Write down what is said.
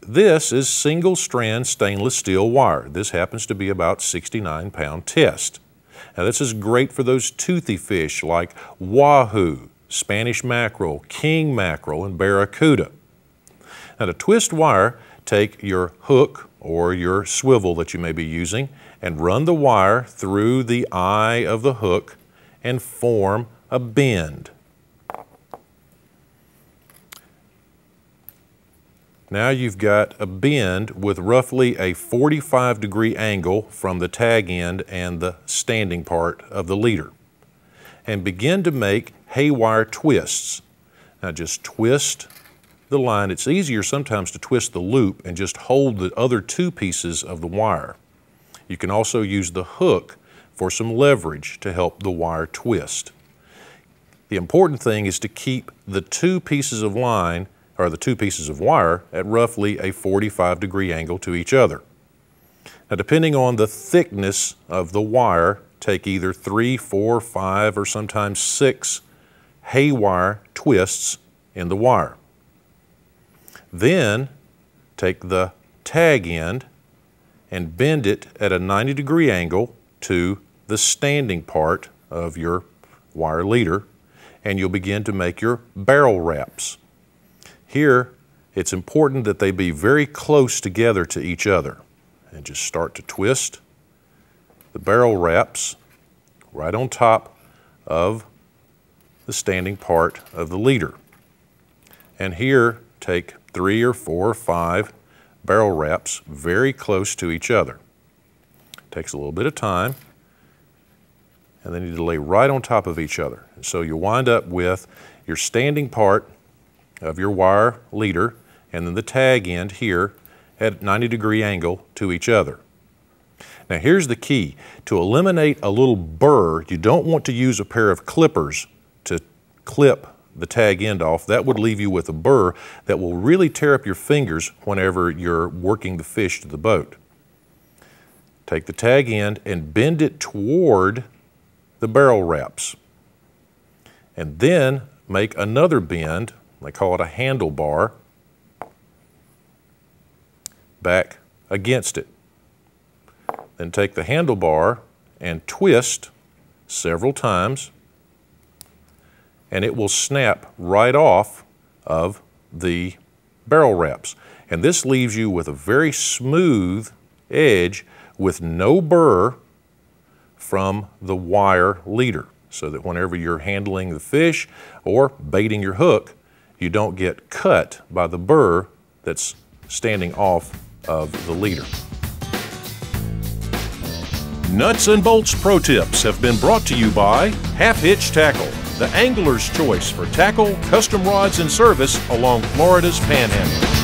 this is single strand stainless steel wire. This happens to be about 69-pound test. Now this is great for those toothy fish like wahoo, Spanish mackerel, king mackerel, and barracuda. Now to twist wire, take your hook or your swivel that you may be using and run the wire through the eye of the hook and form a bend. Now you've got a bend with roughly a 45-degree angle from the tag end and the standing part of the leader. And begin to make haywire twists. Now just twist the line. It's easier sometimes to twist the loop and just hold the other two pieces of the wire. You can also use the hook for some leverage to help the wire twist. The important thing is to keep the two pieces of line or the two pieces of wire at roughly a 45-degree angle to each other. Now depending on the thickness of the wire, take either 3, 4, 5, or sometimes 6 haywire twists in the wire. Then take the tag end and bend it at a 90-degree angle to the standing part of your wire leader, and you'll begin to make your barrel wraps. Here, it's important that they be very close together to each other. And just start to twist the barrel wraps right on top of the standing part of the leader. And here, take 3 or 4 or 5 barrel wraps very close to each other. Takes a little bit of time, and they need to lay right on top of each other. And so you wind up with your standing part of your wire leader and then the tag end here at 90-degree angle to each other. Now here's the key. To eliminate a little burr, you don't want to use a pair of clippers to clip the tag end off. That would leave you with a burr that will really tear up your fingers whenever you're working the fish to the boat. Take the tag end and bend it toward the barrel wraps. And then make another bend, they call it a handlebar, back against it. Then take the handlebar and twist several times, and it will snap right off of the barrel wraps. And this leaves you with a very smooth edge with no burr from the wire leader, so that whenever you're handling the fish or baiting your hook, you don't get cut by the burr that's standing off of the leader. Nuts and Bolts Pro Tips have been brought to you by Half Hitch Tackle, the angler's choice for tackle, custom rods, and service along Florida's Panhandle.